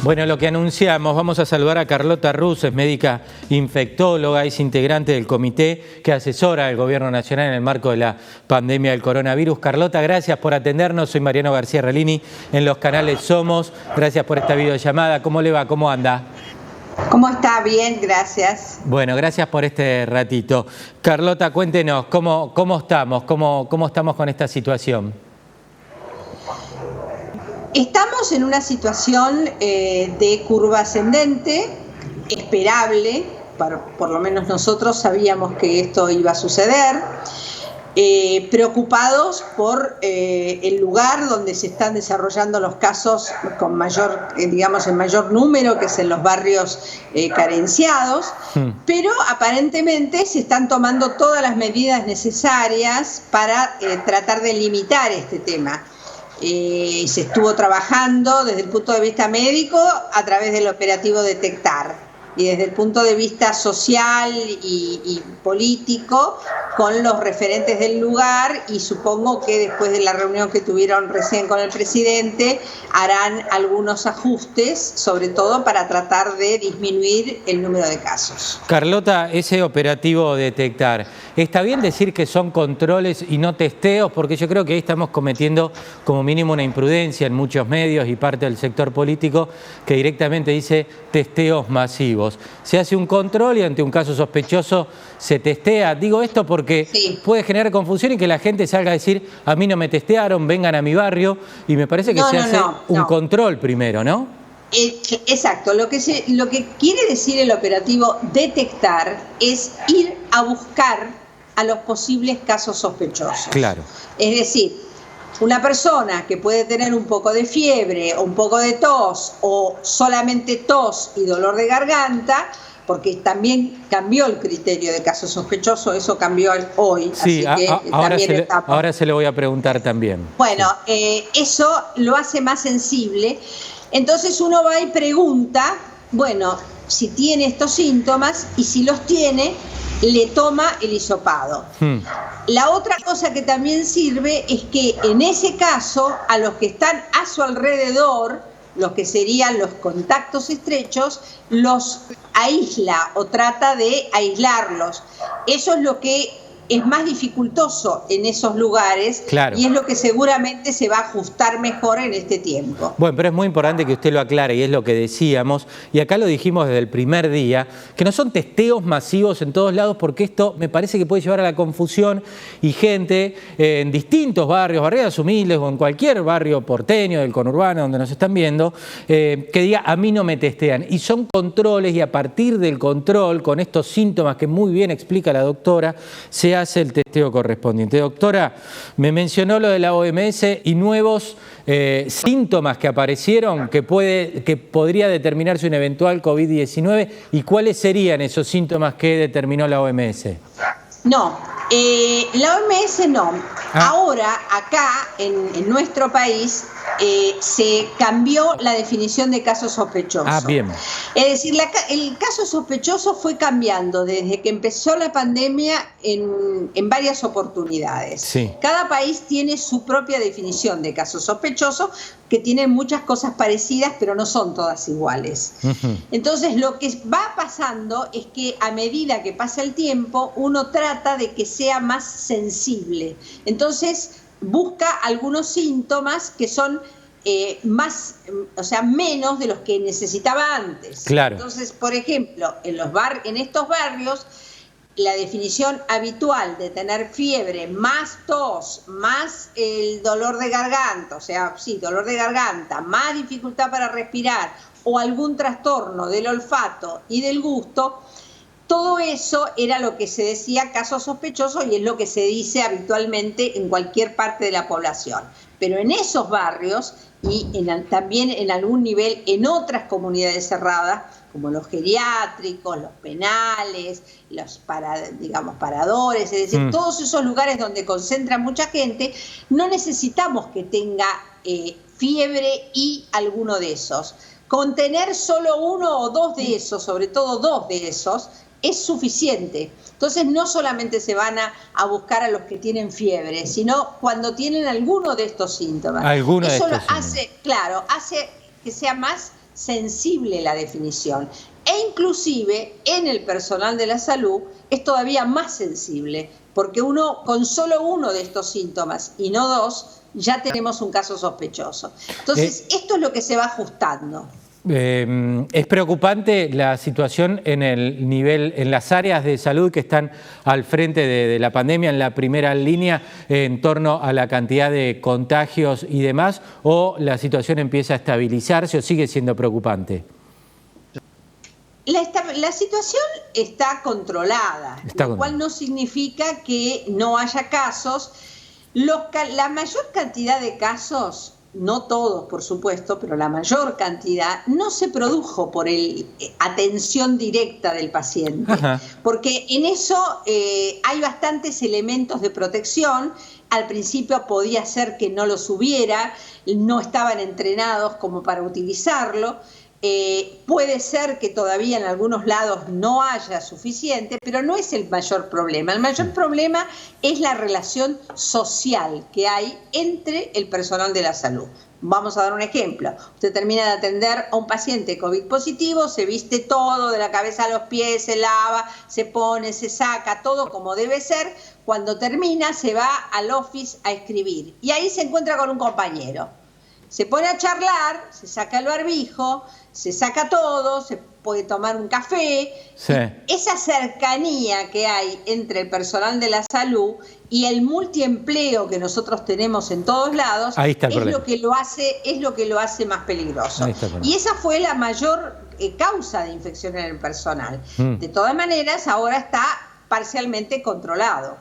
Bueno, lo que anunciamos, vamos a saludar a Carlota Rus, es médica infectóloga, es integrante del comité que asesora al Gobierno Nacional en el marco de la pandemia del coronavirus. Carlota, gracias por atendernos. Soy Mariano García Relini en los canales Somos. Gracias por esta videollamada. ¿Cómo le va? ¿Cómo anda? ¿Cómo está? Bien, gracias. Bueno, gracias por este ratito. Carlota, cuéntenos, ¿cómo estamos? ¿Cómo estamos con esta situación? Estamos en una situación de curva ascendente, esperable, por lo menos nosotros sabíamos que esto iba a suceder, preocupados por el lugar donde se están desarrollando los casos con mayor, digamos, el mayor número, que es en los barrios carenciados, pero aparentemente se están tomando todas las medidas necesarias para tratar de limitar este tema. Se estuvo trabajando desde el punto de vista médico a través del operativo Detectar y desde el punto de vista social y político con los referentes del lugar, y supongo que después de la reunión que tuvieron recién con el presidente harán algunos ajustes, sobre todo para tratar de disminuir el número de casos. Carlota, ese operativo Detectar, ¿está bien decir que son controles y no testeos? Porque yo creo que ahí estamos cometiendo como mínimo una imprudencia en muchos medios y parte del sector político que directamente dice testeos masivos. Se hace un control y ante un caso sospechoso se testea. Digo esto porque puede generar confusión y que la gente salga a decir, a mí no me testearon, vengan a mi barrio, y me parece que se hace un control primero, ¿no? Exacto, lo que quiere decir el operativo Detectar es ir a buscar a los posibles casos sospechosos. Claro. Es decir, una persona que puede tener un poco de fiebre, o un poco de tos, o solamente tos y dolor de garganta, porque también cambió el criterio de caso sospechoso, eso cambió hoy. Sí, así que ahora se lo voy a preguntar también. Bueno, eso lo hace más sensible. Entonces uno va y pregunta, bueno, si tiene estos síntomas, y si los tiene, le toma el hisopado. La otra cosa que también sirve es que en ese caso a los que están a su alrededor, los que serían los contactos estrechos, los aísla o trata de aislarlos. Eso es lo que es más dificultoso en esos lugares, claro, y es lo que seguramente se va a ajustar mejor en este tiempo. Bueno, pero es muy importante que usted lo aclare, y es lo que decíamos, y acá lo dijimos desde el primer día, que no son testeos masivos en todos lados, porque esto me parece que puede llevar a la confusión, y gente en distintos barrios, barriadas humildes o en cualquier barrio porteño, del conurbano donde nos están viendo, que diga, a mí no me testean. Y son controles, y a partir del control, con estos síntomas que muy bien explica la doctora, se hace el testeo correspondiente. Doctora, me mencionó lo de la OMS y nuevos síntomas que aparecieron que podría determinarse un eventual COVID-19. ¿Y cuáles serían esos síntomas que determinó la OMS? No, la OMS no. Ahora, acá, en nuestro país, se cambió la definición de caso sospechoso. Bien. Es decir, el caso sospechoso fue cambiando desde que empezó la pandemia en varias oportunidades. Sí. Cada país tiene su propia definición de caso sospechoso, que tienen muchas cosas parecidas, pero no son todas iguales. Entonces, lo que va pasando es que a medida que pasa el tiempo, uno trata de que sea más sensible. Entonces, busca algunos síntomas que son menos de los que necesitaba antes. Claro. Entonces, por ejemplo, en estos barrios, la definición habitual de tener fiebre, más tos, más el dolor de garganta, dolor de garganta, más dificultad para respirar o algún trastorno del olfato y del gusto, todo eso era lo que se decía caso sospechoso, y es lo que se dice habitualmente en cualquier parte de la población. Pero en esos barrios y también en algún nivel en otras comunidades cerradas, como los geriátricos, los penales, los paradores, es decir, todos esos lugares donde concentra mucha gente, no necesitamos que tenga fiebre y alguno de esos. Con tener solo uno o dos de esos, sobre todo dos de esos, es suficiente. Entonces no solamente se van a buscar a los que tienen fiebre, sino cuando tienen alguno de estos síntomas. Eso lo hace, claro, hace que sea más sensible la definición. E inclusive en el personal de la salud es todavía más sensible, porque con solo uno de estos síntomas y no dos, ya tenemos un caso sospechoso. Entonces, esto es lo que se va ajustando. Es preocupante la situación en las áreas de salud que están al frente de la pandemia, en la primera línea, en torno a la cantidad de contagios y demás, o la situación empieza a estabilizarse o sigue siendo preocupante. La situación está controlada, lo cual no significa que no haya casos. La mayor cantidad de casos, no todos por supuesto, pero la mayor cantidad no se produjo por atención directa del paciente. Ajá. Porque en eso hay bastantes elementos de protección. Al principio podía ser que no los hubiera, no estaban entrenados como para utilizarlo. Puede ser que todavía en algunos lados no haya suficiente, pero no es el mayor problema. El mayor problema es la relación social que hay entre el personal de la salud. Vamos a dar un ejemplo. Usted termina de atender a un paciente COVID positivo, se viste todo, de la cabeza a los pies, se lava, se pone, se saca, todo como debe ser. Cuando termina, se va al office a escribir y ahí se encuentra con un compañero. Se pone a charlar, se saca el barbijo, se saca todo, se puede tomar un café. Sí. Esa cercanía que hay entre el personal de la salud y el multiempleo que nosotros tenemos en todos lados es lo que lo hace más peligroso. Y esa fue la mayor causa de infección en el personal. De todas maneras, ahora está parcialmente controlado.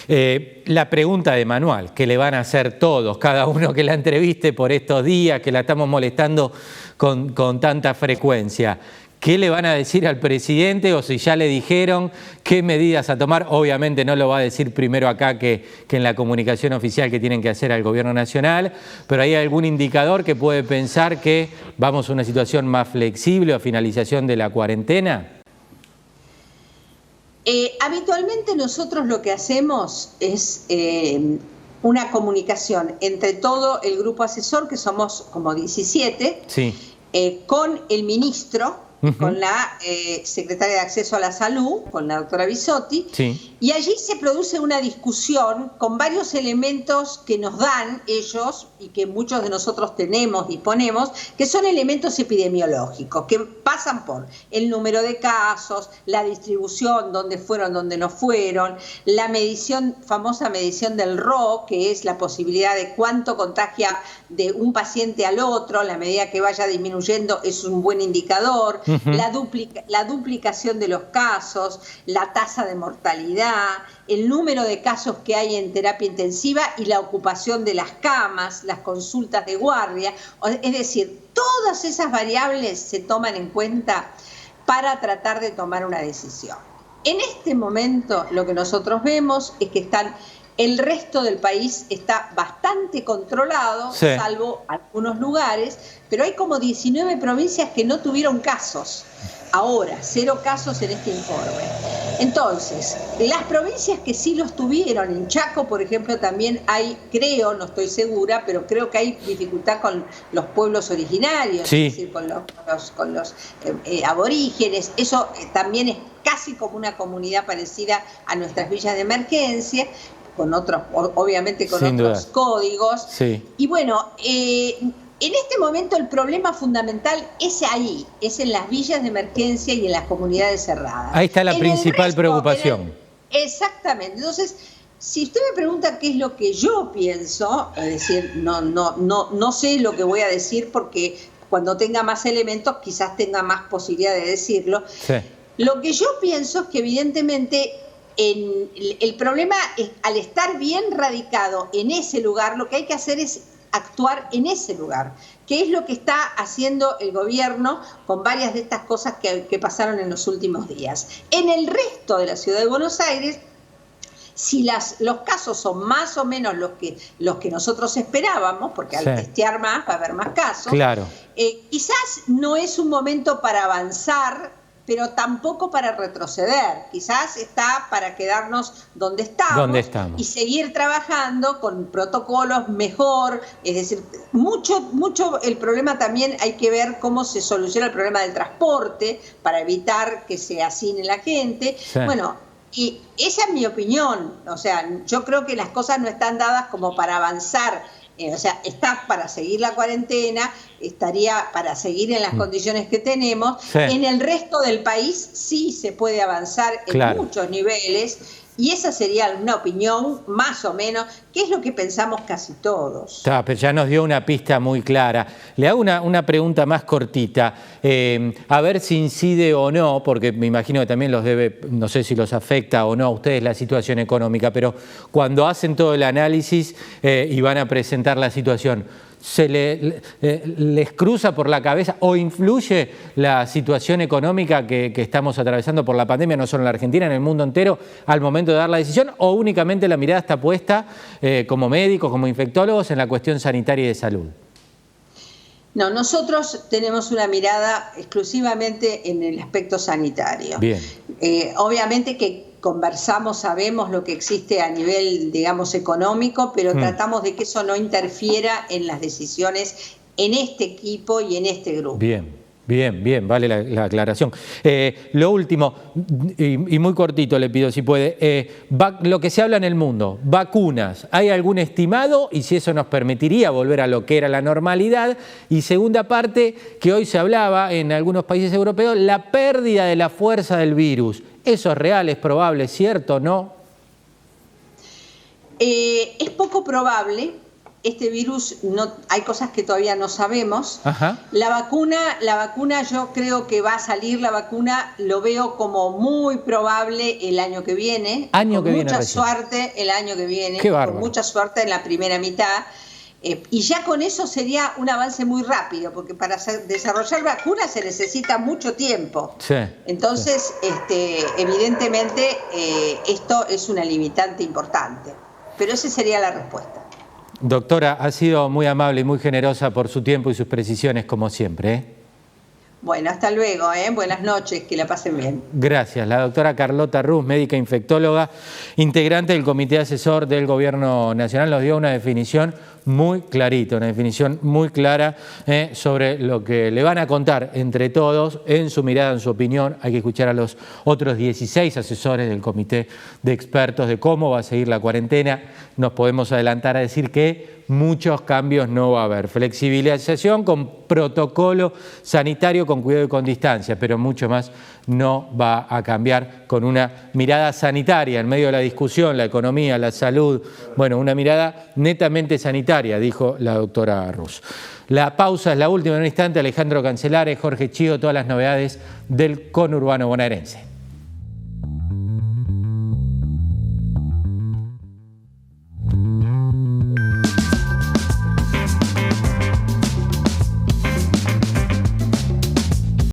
La pregunta de manual, que le van a hacer todos, cada uno que la entreviste por estos días, que la estamos molestando con tanta frecuencia. ¿Qué le van a decir al presidente o si ya le dijeron qué medidas a tomar? Obviamente no lo va a decir primero acá que en la comunicación oficial que tienen que hacer al gobierno nacional, pero ¿hay algún indicador que puede pensar que vamos a una situación más flexible o finalización de la cuarentena? Habitualmente nosotros lo que hacemos es una comunicación entre todo el grupo asesor, que somos como 17, sí. Con el ministro, con la secretaria de Acceso a la Salud, con la doctora Bisotti, sí. Y allí se produce una discusión con varios elementos que nos dan ellos y que muchos de nosotros disponemos, que son elementos epidemiológicos, que pasan por el número de casos, la distribución, dónde fueron, dónde no fueron, la famosa medición del RO, que es la posibilidad de cuánto contagia de un paciente al otro, la medida que vaya disminuyendo es un buen indicador, la duplicación de los casos, la tasa de mortalidad, el número de casos que hay en terapia intensiva y la ocupación de las camas, las consultas de guardia. Es decir, todas esas variables se toman en cuenta para tratar de tomar una decisión. En este momento lo que nosotros vemos es que el resto del país está bastante controlado, sí. Salvo algunos lugares, pero hay como 19 provincias que no tuvieron casos. Ahora, 0 casos en este informe. Entonces, las provincias que sí los tuvieron, en Chaco, por ejemplo, también hay, no estoy segura, pero creo que hay dificultad con los pueblos originarios, sí. Es decir, con los aborígenes. Eso también es casi como una comunidad parecida a nuestras villas de emergencia, con otros, obviamente con sin otros duda. Códigos. Sí. Y bueno, en este momento el problema fundamental es ahí, es en las villas de emergencia y en las comunidades cerradas. Ahí está la principal preocupación. Exactamente. Entonces, si usted me pregunta qué es lo que yo pienso, es decir, no sé lo que voy a decir porque cuando tenga más elementos quizás tenga más posibilidad de decirlo. Sí. Lo que yo pienso es que evidentemente el problema es, al estar bien radicado en ese lugar, lo que hay que hacer es actuar en ese lugar, que es lo que está haciendo el gobierno con varias de estas cosas que pasaron en los últimos días. En el resto de la ciudad de Buenos Aires, si los casos son más o menos los que nosotros esperábamos, porque al testear más va a haber más casos, claro. Quizás no es un momento para avanzar pero tampoco para retroceder. Quizás está para quedarnos donde estamos y seguir trabajando con protocolos mejor. Es decir, mucho el problema también hay que ver cómo se soluciona el problema del transporte para evitar que se hacine la gente. Sí. Bueno, y esa es mi opinión. O sea, yo creo que las cosas no están dadas como para avanzar. O sea, está para seguir la cuarentena, estaría para seguir en las condiciones que tenemos. Sí. En el resto del país sí se puede avanzar en muchos niveles. Y esa sería una opinión, más o menos, que es lo que pensamos casi todos. Pero ya nos dio una pista muy clara. Le hago una pregunta más cortita, a ver si incide o no, porque me imagino que también los debe, no sé si los afecta o no a ustedes la situación económica, pero cuando hacen todo el análisis y van a presentar la situación, ¿se les cruza por la cabeza o influye la situación económica que estamos atravesando por la pandemia, no solo en la Argentina, en el mundo entero, al momento de dar la decisión, o únicamente la mirada está puesta como médicos, como infectólogos, en la cuestión sanitaria y de salud? No, nosotros tenemos una mirada exclusivamente en el aspecto sanitario. Bien. Obviamente que conversamos, sabemos lo que existe a nivel, digamos, económico, pero tratamos de que eso no interfiera en las decisiones en este equipo y en este grupo. Bien, vale la aclaración. Lo último, y muy cortito le pido si puede, lo que se habla en el mundo, vacunas, ¿hay algún estimado? Y si eso nos permitiría volver a lo que era la normalidad. Y segunda parte, que hoy se hablaba en algunos países europeos, la pérdida de la fuerza del virus. ¿Eso es real, es probable, cierto, no? Es poco probable. Este virus, hay cosas que todavía no sabemos. Ajá. La vacuna yo creo que va a salir, la vacuna lo veo como muy probable el año que viene. Mucha suerte el año que viene. Qué bárbaro. Con mucha suerte en la primera mitad. Y ya con eso sería un avance muy rápido, porque para desarrollar vacunas se necesita mucho tiempo. Sí, entonces, evidentemente, esto es una limitante importante. Pero esa sería la respuesta. Doctora, ha sido muy amable y muy generosa por su tiempo y sus precisiones, como siempre. Bueno, hasta luego, buenas noches, que la pasen bien. Gracias. La doctora Carlota Rus, médica infectóloga, integrante del Comité Asesor del Gobierno Nacional, nos dio una definición muy clarita, una definición muy clara sobre lo que le van a contar entre todos, en su mirada, en su opinión. Hay que escuchar a los otros 16 asesores del Comité de Expertos de cómo va a seguir la cuarentena. Nos podemos adelantar a decir que muchos cambios no va a haber. Flexibilización con protocolo sanitario, con cuidado y con distancia, pero mucho más no va a cambiar, con una mirada sanitaria en medio de la discusión, la economía, la salud. Bueno, una mirada netamente sanitaria, dijo la doctora Rus. La pausa es la última. En un instante, Alejandro Cancelares, Jorge Chío, todas las novedades del conurbano bonaerense.